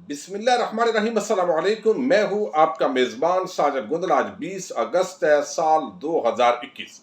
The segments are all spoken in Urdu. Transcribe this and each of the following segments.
بسم اللہ الرحمن الرحیم۔ السلام علیکم، میں ہوں آپ کا میزبان ساجد گندل۔ آج 20 اگست ہے، سال 2021۔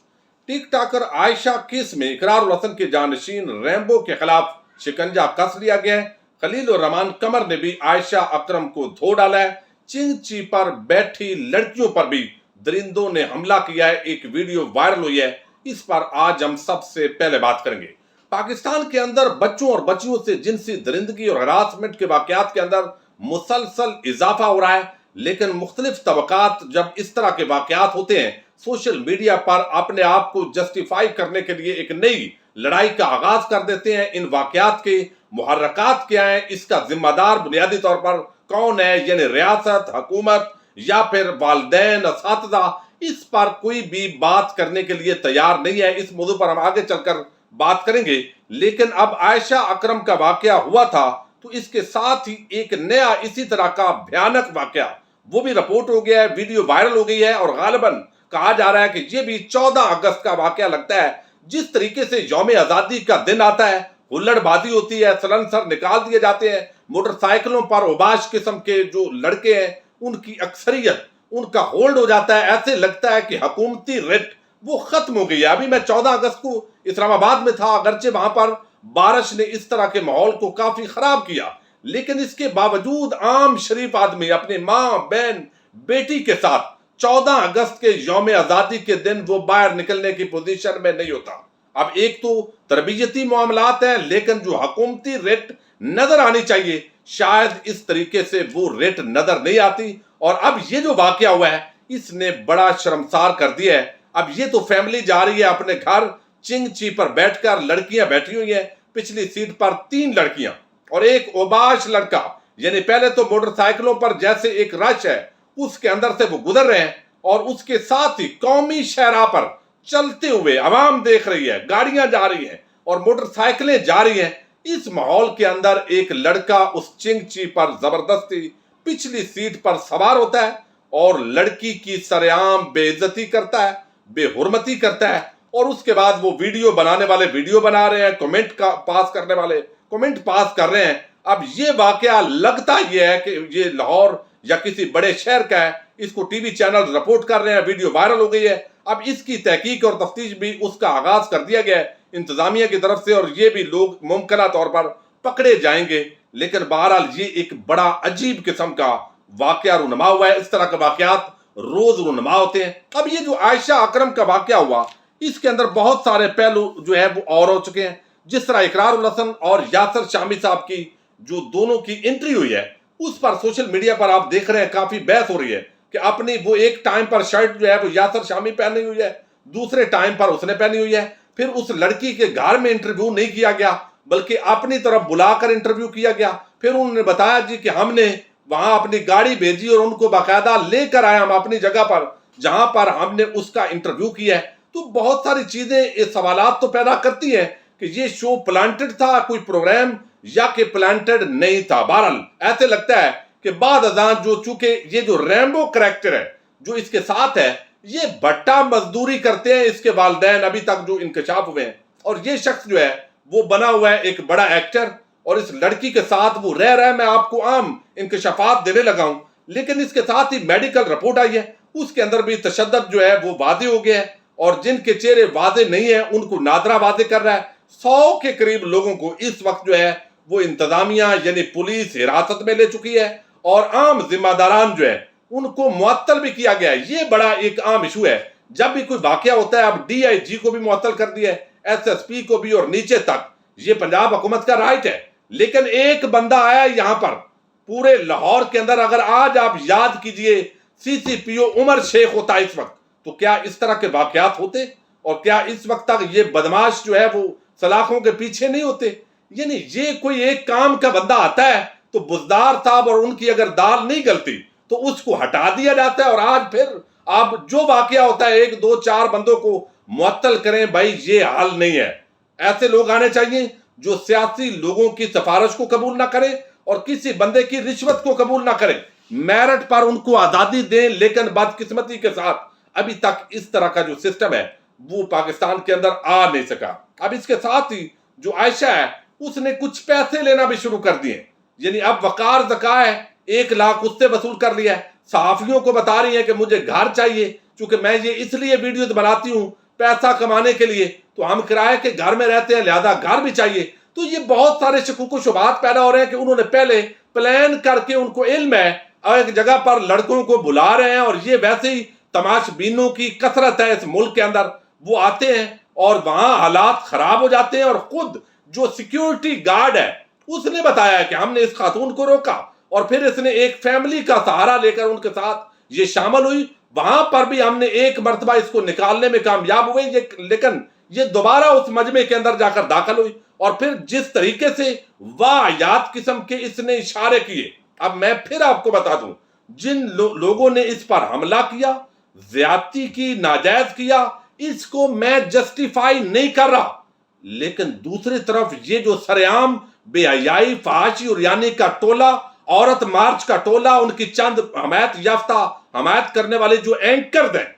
ٹک ٹاکر عائشہ کیس میں اقرار الحسن کے جانشین ریمبو کے خلاف شکنجہ کس لیا گیا ہے۔ خلیل الرحمان قمر نے بھی عائشہ اکرم کو دھو ڈالا ہے۔ چنگ چی پر بیٹھی لڑکیوں پر بھی درندوں نے حملہ کیا ہے، ایک ویڈیو وائرل ہوئی ہے، اس پر آج ہم سب سے پہلے بات کریں گے۔ پاکستان کے اندر بچوں اور بچیوں سے جنسی درندگی اور ہراسمنٹ کے واقعات کے اندر مسلسل اضافہ ہو رہا ہے، لیکن مختلف طبقات جب اس طرح کے واقعات ہوتے ہیں سوشل میڈیا پر اپنے آپ کو جسٹیفائی کرنے کے لیے ایک نئی لڑائی کا آغاز کر دیتے ہیں۔ ان واقعات کے محرکات کیا ہیں، اس کا ذمہ دار بنیادی طور پر کون ہے، یعنی ریاست، حکومت یا پھر والدین، اساتذہ، اس پر کوئی بھی بات کرنے کے لیے تیار نہیں ہے۔ اس موضوع پر ہم آگے چل کر بات کریں گے، لیکن اب عائشہ اکرم کا واقعہ ہوا تھا تو اس کے ساتھ ہی ایک نیا اسی طرح کا بھیانک واقعہ وہ بھی رپورٹ ہو گیا ہے، ویڈیو وائرل ہو گئی ہے، اور غالباً کہا جا رہا ہے کہ یہ بھی 14 اگست کا واقعہ لگتا ہے۔ جس طریقے سے یوم آزادی کا دن آتا ہے، ہلڑ بازی ہوتی ہے، سلنسر نکال دیے جاتے ہیں، موٹر سائیکلوں پر اوباش قسم کے جو لڑکے ہیں ان کی اکثریت ان کا ہولڈ ہو جاتا ہے، ایسے لگتا ہے کہ حکومتی ریٹ وہ ختم ہو گئی ہے۔ ابھی میں 14 اگست کو اسلام آباد میں تھا، اگرچہ وہاں پر بارش نے اس طرح کے ماحول کو کافی خراب کیا، لیکن اس کے باوجود عام شریف آدمی اپنی ماں، بہن، بیٹی کے ساتھ 14 اگست کے یوم آزادی کے دن وہ باہر نکلنے کی پوزیشن میں نہیں ہوتا۔ اب ایک تو تربیتی معاملات ہیں، لیکن جو حکومتی ریٹ نظر آنی چاہیے شاید اس طریقے سے وہ ریٹ نظر نہیں آتی، اور اب یہ جو واقعہ ہوا ہے اس نے بڑا شرمسار کر دیا ہے۔ اب یہ تو فیملی جا رہی ہے اپنے گھر، چنگ چی پر بیٹھ کر لڑکیاں بیٹھی ہوئی ہیں، پچھلی سیٹ پر 3 لڑکیاں اور ایک اوباش لڑکا، یعنی پہلے تو موٹر سائیکلوں پر جیسے ایک رش ہے اس کے اندر سے وہ گزر رہے ہیں، اور اس کے ساتھ ہی قومی شاہراہ پر چلتے ہوئے عوام دیکھ رہی ہے، گاڑیاں جا رہی ہیں اور موٹر سائیکلیں جا رہی ہیں۔ اس ماحول کے اندر ایک لڑکا اس چنگ چی پر زبردستی پچھلی سیٹ پر سوار ہوتا ہے اور لڑکی کی سرعام بے عزتی کرتا ہے، بے حرمتی کرتا ہے، اور اس کے بعد وہ ویڈیو بنانے والے ویڈیو بنا رہے ہیں، کمنٹ کا پاس کرنے والے کمنٹ پاس کر رہے ہیں۔ اب یہ واقعہ لگتا یہ ہے کہ یہ لاہور یا کسی بڑے شہر کا ہے، اس کو ٹی وی چینل رپورٹ کر رہے ہیں، ویڈیو وائرل ہو گئی ہے۔ اب اس کی تحقیق اور تفتیش بھی اس کا آغاز کر دیا گیا ہے انتظامیہ کی طرف سے، اور یہ بھی لوگ ممکنہ طور پر پکڑے جائیں گے، لیکن بہرحال یہ ایک بڑا عجیب قسم کا واقعہ رونما ہوا ہے۔ اس طرح کے واقعات روز رونما ہوتے ہیں۔ اب یہ جو عائشہ اکرم کا واقعہ ہوا اس کے اندر بہت سارے پہلو جو ہے وہ اور ہو چکے ہیں، جس طرح اقرار الحسن اور یاسر شامی صاحب کی جو دونوں کی انٹری ہوئی ہے اس پر سوشل میڈیا پر آپ دیکھ رہے ہیں کافی بحث ہو رہی ہے کہ اپنی وہ ایک ٹائم پر شرٹ جو ہے وہ یاسر شامی پہنی ہوئی ہے، دوسرے ٹائم پر اس نے پہنی ہوئی ہے، پھر اس لڑکی کے گھر میں انٹرویو نہیں کیا گیا بلکہ اپنی طرف بلا کر انٹرویو کیا گیا، پھر انہوں نے بتایا جی کہ ہم نے وہاں اپنی گاڑی بھیجی اور ان کو باقاعدہ لے کر آئے ہم اپنی جگہ پر جہاں پر ہم نے اس کا انٹرویو کیا ہے۔ تو بہت ساری چیزیں یہ سوالات تو پیدا کرتی ہیں کہ یہ شو پلانٹڈ تھا کوئی پروگرام یا کہ پلانٹڈ نہیں تھا۔ بہرحال ایسے لگتا ہے کہ بعد ازاں جو چونکہ یہ جو ریمبو کریکٹر ہے جو اس کے ساتھ ہے یہ بٹا مزدوری کرتے ہیں، اس کے والدین ابھی تک جو انکشاف ہوئے ہیں، اور یہ شخص جو ہے وہ بنا ہوا ہے ایک بڑا ایکٹر، اور اس لڑکی کے ساتھ وہ رہ رہا ہے۔ میں آپ کو عام انکشافات دینے لگا ہوں، لیکن اس کے ساتھ ہی میڈیکل رپورٹ آئی ہے، اس کے اندر بھی تشدد جو ہے وہ واضح ہو گیا ہے، اور جن کے چہرے واضح نہیں ہیں ان کو نادرہ واضح کر رہا ہے۔ 100 کے قریب لوگوں کو اس وقت جو ہے وہ انتظامیہ یعنی پولیس حراست میں لے چکی ہے، اور عام ذمہ داران جو ہے ان کو معطل بھی کیا گیا ہے۔ یہ بڑا ایک عام ایشو ہے، جب بھی کوئی واقعہ ہوتا ہے اب ڈی آئی جی کو بھی معطل کر دیا ہے، ایس ایس پی کو بھی، اور نیچے تک۔ یہ پنجاب حکومت کا رائٹ ہے، لیکن ایک بندہ آیا یہاں پر پورے لاہور کے اندر، اگر آج آپ یاد کیجئے سی سی پی او عمر شیخ ہوتا اس وقت تو کیا اس طرح کے واقعات ہوتے، اور کیا اس وقت تک یہ بدماش جو ہے وہ سلاخوں کے پیچھے نہیں ہوتے؟ یعنی یہ کوئی ایک کام کا بندہ آتا ہے تو بزدار صاحب اور ان کی اگر دال نہیں گلتی تو اس کو ہٹا دیا جاتا ہے، اور آج پھر آپ جو واقعہ ہوتا ہے 1 2 4 بندوں کو معطل کریں، بھائی یہ حل نہیں ہے۔ ایسے لوگ آنے چاہیے جو سیاسی لوگوں کی سفارش کو قبول نہ کریں اور کسی بندے کی رشوت کو قبول نہ کریں، میرٹ پر ان کو آزادی دیں، لیکن بدقسمتی کے ساتھ ابھی تک اس طرح کا جو سسٹم ہے وہ پاکستان کے اندر آ نہیں سکا۔ اب اس کے ساتھ ہی جو عائشہ ہے اس نے کچھ پیسے لینا بھی شروع کر دیے، یعنی اب وقار زکا ہے 1 لاکھ اس سے وصول کر لیا ہے. صحافیوں کو بتا رہی ہیں کہ مجھے گھر چاہیے چونکہ میں یہ اس لیے ویڈیوز بناتی ہوں پیسہ کمانے کے لیے، تو ہم کرائے کے گھر میں رہتے ہیں لہذا گھر بھی چاہیے. تو یہ بہت سارے شکوک و شبہات پیدا ہو رہے ہیں کہ انہوں نے پہلے پلان کر کے، ان کو علم ہے اور ایک جگہ پر لڑکوں کو بلا رہے ہیں، اور یہ ویسے ہی تماش بینوں کی کثرت ہے اس ملک کے اندر، وہ آتے ہیں اور وہاں حالات خراب ہو جاتے ہیں. اور خود جو سیکیورٹی گارڈ ہے اس نے بتایا کہ ہم نے اس خاتون کو روکا اور پھر اس نے ایک فیملی کا سہارا لے کر ان کے ساتھ یہ شامل ہوئی. وہاں پر بھی ہم نے ایک مرتبہ اس کو نکالنے میں کامیاب ہوئے، لیکن یہ دوبارہ اس مجمع کے اندر جا کر داخل ہوئی. اور پھر جس طریقے سے واہیات قسم کے اس نے اشارے کیے، اب میں پھر آپ کو بتا دوں، جن لوگوں نے اس پر حملہ کیا، زیادتی کی، ناجائز کیا، اس کو میں جسٹیفائی نہیں کر رہا، لیکن دوسری طرف یہ جو سرعام بے حیائی، فحاشی اور یعنی کا ٹولہ، عورت مارچ کا ٹولہ، ان کی چند حمایت یافتہ حمایت کرنے والے جو اینکرز ہیں،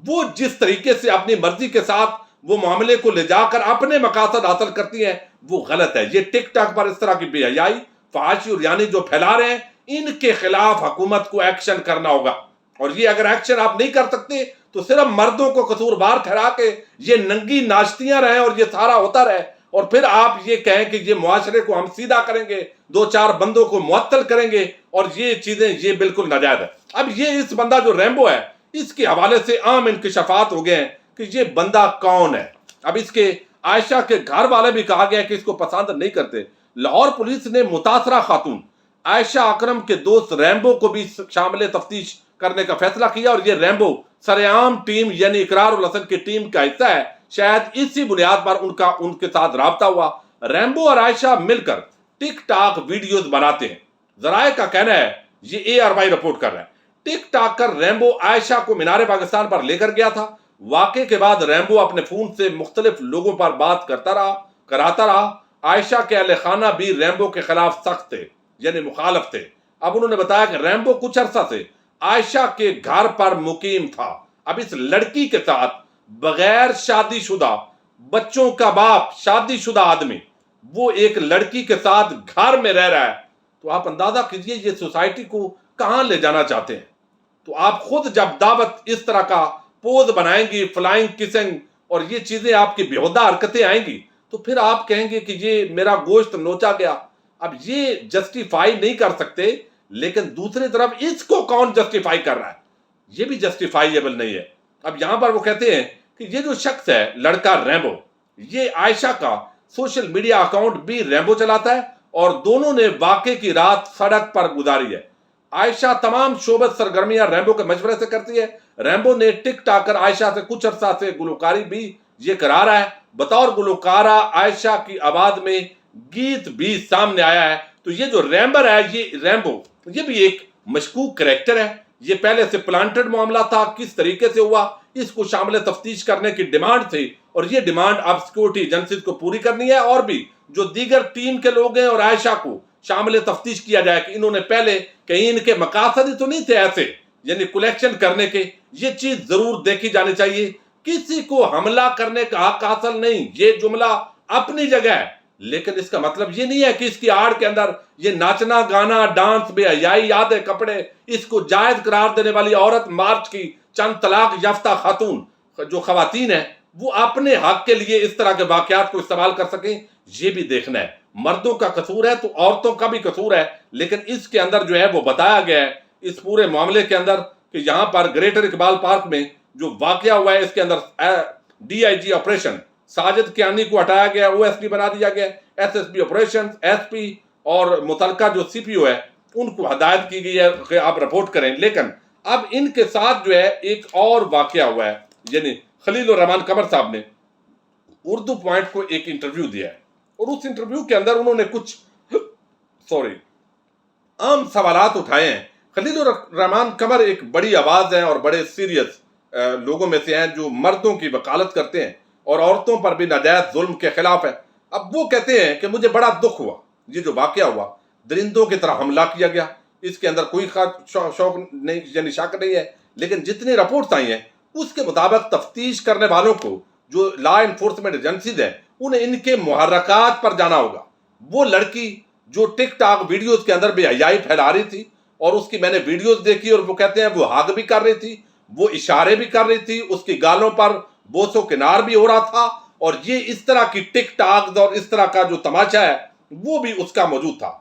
وہ جس طریقے سے اپنی مرضی کے ساتھ وہ معاملے کو لے جا کر اپنے مقاصد حاصل کرتی ہیں، وہ غلط ہے. یہ ٹک ٹاک پر اس طرح کی بے حیائی، فحاشی اور یعنی جو پھیلا رہے ہیں، ان کے خلاف حکومت کو ایکشن کرنا ہوگا. اور یہ اگر ایکشن آپ نہیں کر سکتے تو صرف مردوں کو قصوروار ٹھہرا کے یہ ننگی ناشتیاں رہیں اور یہ سارا ہوتا رہے، اور پھر آپ یہ کہیں کہ یہ معاشرے کو ہم سیدھا کریں گے، 2-4 بندوں کو معطل کریں گے، اور یہ چیزیں یہ بالکل ناجائز ہے. اب یہ اس بندہ جو ریمبو ہے، اس کے حوالے سے عام انکشافات ہو گئے ہیں کہ یہ بندہ کون ہے. اب اس کے عائشہ کے گھر والے بھی کہا گیا کہ اس کو پسند نہیں کرتے. لاہور پولیس نے متاثرہ خاتون عائشہ اکرم کے دوست ریمبو کو بھی شامل تفتیش کرنے کا فیصلہ کیا، اور یہ ریمبو سرعام ٹیم یعنی اقرار الحسن کی ٹیم کا حصہ ہے. شاید اسی بنیاد پر ان کے ساتھ رابطہ ہوا. ریمبو اور عائشہ مل کر ٹک ٹاک ویڈیوز بناتے ہیں. ذرائع کا کہنا ہے، یہ ARY رپورٹ کر رہا ہے، ٹک ٹاکر ریمبو عائشہ کو مینار پاکستان پر لے کر گیا تھا. واقعے کے بعد ریمبو اپنے فون سے مختلف لوگوں پر بات کراتا رہا. عائشہ کے اہل خانہ بھی ریمبو کے خلاف سخت تھے، یعنی مخالف تھے. اب انہوں نے بتایا کہ ریمبو کچھ عرصہ سے عائشہ کے گھر پر مقیم تھا. اب اس لڑکی کے ساتھ بغیر شادی شدہ، بچوں کا باپ، شادی شدہ آدمی، وہ ایک لڑکی کے ساتھ گھر میں رہ رہا ہے، تو آپ اندازہ کیجئے یہ سوسائٹی کو کہاں لے جانا چاہتے ہیں. تو آپ خود جب دعوت اس طرح کا پوز بنائیں گی، فلائنگ کسنگ اور یہ چیزیں آپ کی بیہودہ حرکتیں آئیں گی، تو پھر آپ کہیں گے کہ یہ میرا گوشت نوچا گیا. اب یہ جسٹیفائی نہیں کر سکتے، لیکن دوسری طرف اس کو کون جسٹیفائی کر رہا ہے؟ یہ بھی جسٹیفائیبل نہیں ہے. اب یہاں پر وہ کہتے ہیں کہ یہ جو شخص ہے لڑکا ریمبو، یہ عائشہ کا سوشل میڈیا اکاؤنٹ بھی ریمبو چلاتا ہے، اور دونوں نے واقعے کی رات سڑک پر گزاری ہے. عائشہ تمام شعبت سرگرمیاں ریمبو کے مشورے سے کرتی ہے. ریمبو نے ٹک ٹاکر عائشہ سے کچھ عرصہ سے گلوکاری بھی یہ کرا رہا ہے. بطور گلوکارہ عائشہ کی آواز میں گیت بھی سامنے آیا ہے. تو یہ جو ریمبر ہے، یہ ریمبو، یہ بھی ایک مشکوک کریکٹر ہے. یہ پہلے سے پلانٹڈ معاملہ تھا، کس طریقے سے ہوا اس کو شامل تفتیش کرنے کی ڈیمانڈ تھی، اور یہ ڈیمانڈ اب سیکورٹی ایجنسیز کو پوری کرنی ہے، اور بھی جو دیگر ٹیم کے لوگ ہیں اور عائشہ کو شامل تفتیش کیا جائے کہ انہوں نے پہلے کہیں ان کے مقاصد ہی تو نہیں تھے ایسے، یعنی کلیکشن کرنے کے. یہ چیز ضرور دیکھی جانی چاہیے. کسی کو حملہ کرنے کا حق حاصل نہیں، یہ جملہ اپنی جگہ ہے، لیکن اس کا مطلب یہ نہیں ہے کہ اس کی آڑ کے اندر یہ ناچنا، گانا، ڈانس، بے حیائی، آدھے کپڑے، اس کو جائز قرار دینے والی عورت مارچ کی چند طلاق یافتہ خاتون جو خواتین ہیں وہ اپنے حق کے لیے اس طرح کے واقعات کو استعمال کر سکیں، یہ بھی دیکھنا ہے. مردوں کا قصور ہے تو عورتوں کا بھی قصور ہے، لیکن اس کے اندر جو ہے وہ بتایا گیا ہے اس پورے معاملے کے اندر کہ یہاں پر گریٹر اقبال پارک میں جو واقعہ ہوا ہے، اس کے اندر DIG آپریشن ساجد کیانی کو ہٹایا گیا، OSP بنا دیا گیا، SSP آپریشن، SP اور متعلقہ جو CPO ہے ان کو ہدایت کی گئی ہے کہ آپ رپورٹ کریں. لیکن اب ان کے ساتھ جو ہے ایک اور واقعہ ہوا ہے، یعنی خلیل الرحمان قمر صاحب نے اردو پوائنٹ کو ایک انٹرویو دیا ہے، اور اس انٹرویو کے اندر انہوں نے کچھ عام سوالات اٹھائے ہیں. خلیل الرحمان قمر ایک بڑی آواز ہیں اور بڑے سیریس لوگوں میں سے ہیں جو مردوں کی وکالت کرتے ہیں اور عورتوں پر بھی ناجائز ظلم کے خلاف ہیں. اب وہ کہتے ہیں کہ مجھے بڑا دکھ ہوا، یہ جو واقعہ ہوا درندوں کی طرح حملہ کیا گیا، اس کے اندر کوئی شوق نہیں، یعنی شک نہیں ہے، لیکن جتنی رپورٹس آئی ہیں اس کے مطابق تفتیش کرنے والوں کو جو لا انفورسمنٹ ایجنسیز ہیں انہیں ان کے محرکات پر جانا ہوگا. وہ لڑکی جو ٹک ٹاک ویڈیوز کے اندر بے حیائی پھیلا رہی تھی، اور اس کی میں نے ویڈیوز دیکھی، اور وہ کہتے ہیں وہ ہگ بھی کر رہی تھی، وہ اشارے بھی کر رہی تھی، اس کی گالوں پر بوس و کنار بھی ہو رہا تھا، اور یہ اس طرح کی ٹک ٹاک اور اس طرح کا جو تماشا ہے وہ بھی اس کا موجود تھا۔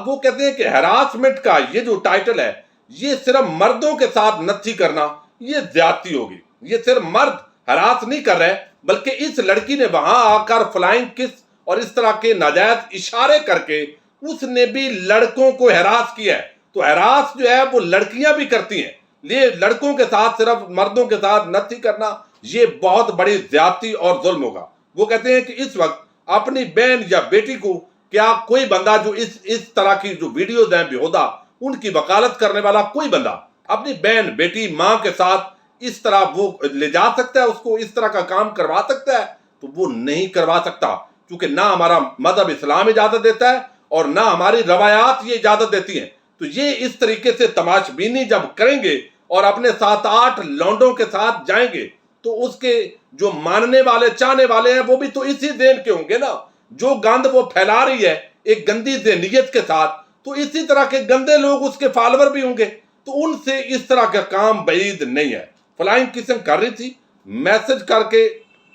وہ کہتے ہیں کہ ہراسمنٹ کا یہ جو ٹائٹل ہے، یہ صرف مردوں کے ساتھ نتھی کرنا یہ زیادتی ہوگی۔ یہ صرف مرد ہراس نہیں کر رہے، بلکہ اس لڑکی نے وہاں آ کر فلائنگ کس اور اس طرح کے ناجائز اشارے کر کے اس نے بھی لڑکوں کو ہراس کیا ہے۔ تو ہراس جو ہے وہ لڑکیاں بھی کرتی ہیں، یہ لڑکوں کے ساتھ صرف مردوں کے ساتھ نتھی کرنا یہ بہت بڑی زیادتی اور ظلم ہوگا۔ وہ کہتے ہیں کہ اس وقت اپنی بہن یا بیٹی کو کیا کوئی بندہ جو اس طرح کی جو ویڈیوز ہیں بیہودہ ان کی وکالت کرنے والا کوئی بندہ اپنی بہن بیٹی ماں کے ساتھ اس طرح وہ لے جا سکتا ہے، اس کو اس طرح کا کام کروا سکتا ہے؟ تو وہ نہیں کروا سکتا، کیونکہ نہ ہمارا مذہب اسلام اجازت دیتا ہے اور نہ ہماری روایات یہ اجازت دیتی ہیں۔ تو یہ اس طریقے سے تماش بینی جب کریں گے اور اپنے 7-8 لونڈوں کے ساتھ جائیں گے تو اس کے جو ماننے والے چاہنے والے ہیں وہ بھی تو اسی ذہن کے ہوں گے نا۔ جو گند وہ پھیلا رہی ہے ایک گندی ذہنیت کے ساتھ، تو اسی طرح کے گندے لوگ اس کے فالوور بھی ہوں گے، تو ان سے اس طرح کا کام بعید نہیں ہے۔ فلائنگ کسنگ کر رہی تھی، میسج کر کے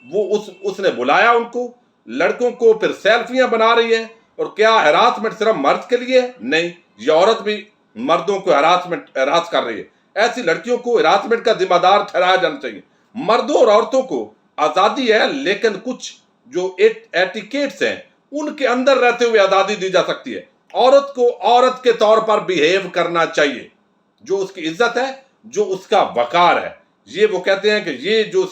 وہ اس نے بلایا ان کو، لڑکوں کو پھر سیلفیاں بنا رہی ہیں۔ اور کیا ہراسمنٹ صرف مرد کے لیے؟ نہیں، یہ عورت بھی مردوں کو ہراس کر رہی ہے۔ ایسی لڑکیوں کو ہراسمنٹ کا ذمہ دار ٹھہرایا جانا چاہیے۔ مردوں اور عورتوں کو آزادی ہے، لیکن کچھ جو ایٹیکیٹس ہیں ان کے اندر رہتے ہوئے آزادی دی جا سکتی ہے۔ عورت کو عورت کے طور پر بیہیو کرنا چاہیے، جو اس کی عزت ہے، جو اس کا وقار ہے۔ یہ وہ کہتے ہیں کہ یہ جو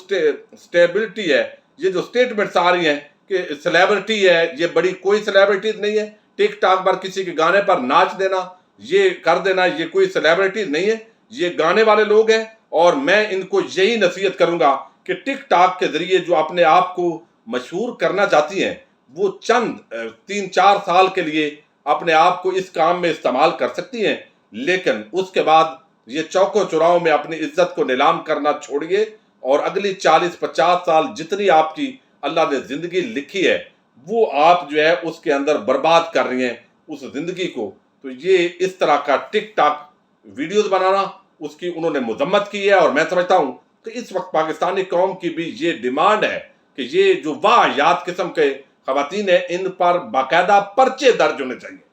سٹیبلٹی ہے، یہ جو سٹیٹمنٹس آ رہی ہیں کہ سیلیبریٹی ہے، یہ بڑی کوئی سیلیبریٹی نہیں ہے۔ ٹک ٹاک پر کسی کے گانے پر ناچ دینا، یہ کر دینا، یہ کوئی سیلیبریٹی نہیں ہے، یہ گانے والے لوگ ہیں۔ اور میں ان کو یہی نصیحت کروں گا کہ ٹک ٹاک کے ذریعے جو اپنے آپ کو مشہور کرنا چاہتی ہیں وہ چند 3-4 سال کے لیے اپنے آپ کو اس کام میں استعمال کر سکتی ہیں، لیکن اس کے بعد یہ چوکوں چوراہوں میں اپنی عزت کو نیلام کرنا چھوڑیے، اور اگلی 40-50 سال جتنی آپ کی اللہ نے زندگی لکھی ہے وہ آپ جو ہے اس کے اندر برباد کر رہی ہیں اس زندگی کو۔ تو یہ اس طرح کا ٹک ٹاک ویڈیوز بنانا، اس کی انہوں نے مذمت کی ہے، اور میں سمجھتا ہوں کہ اس وقت پاکستانی قوم کی بھی یہ ڈیمانڈ ہے کہ یہ جو واہیات قسم کے خواتین ہیں ان پر باقاعدہ پرچے درج ہونے چاہیے۔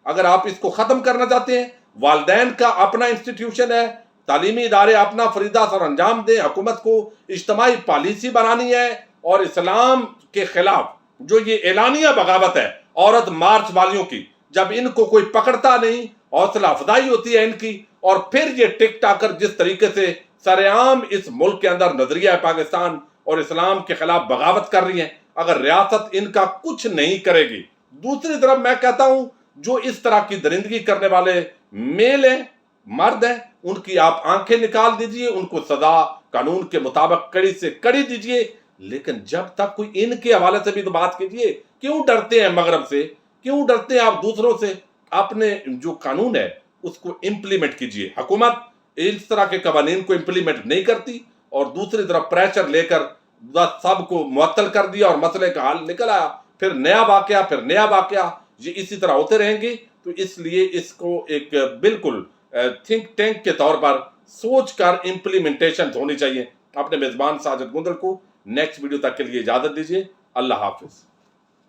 اگر آپ اس کو ختم کرنا چاہتے ہیں، والدین کا اپنا انسٹیٹیوشن ہے، تعلیمی ادارے اپنا فریضہ سر انجام دیں، حکومت کو اجتماعی پالیسی بنانی ہے، اور اسلام کے خلاف جو یہ اعلانیہ بغاوت ہے عورت مارچ والیوں کی، جب ان کو کوئی پکڑتا نہیں، حوصلہ افزائی ہوتی ہے ان کی، اور پھر یہ ٹک ٹاکر جس طریقے سے سر عام اس ملک کے اندر نظریہ پاکستان اور اسلام کے خلاف بغاوت کر رہی ہیں، اگر ریاست ان کا کچھ نہیں کرے گی۔ دوسری طرف میں کہتا ہوں جو اس طرح کی درندگی کرنے والے میل ہیں، مرد ہیں، ان کی آپ آنکھیں نکال دیجئے، ان کو سزا قانون کے مطابق کڑی سے کڑی دیجئے، لیکن جب تک کوئی ان کے حوالے سے بھی تو بات کیجئے۔ کیوں ڈرتے ہیں مغرب سے؟ کیوں ڈرتے ہیں آپ دوسروں سے؟ اپنے جو قانون ہے اس کو امپلیمنٹ کیجئے۔ حکومت اس طرح کے قوانین کو امپلیمنٹ نہیں کرتی، اور دوسری طرف پریشر لے کر سب کو معطل کر دیا اور مسئلے کا حل نکل آیا، پھر نیا واقعہ، پھر نیا واقعہ، یہ اسی طرح ہوتے رہیں گے۔ تو اس لیے اس کو ایک بالکل تھنک ٹینک کے طور پر سوچ کر امپلیمنٹیشن ہونی چاہیے۔ اپنے میزبان ساجد گندل کو نیکسٹ ویڈیو تک کے لیے اجازت دیجیے۔ اللہ حافظ۔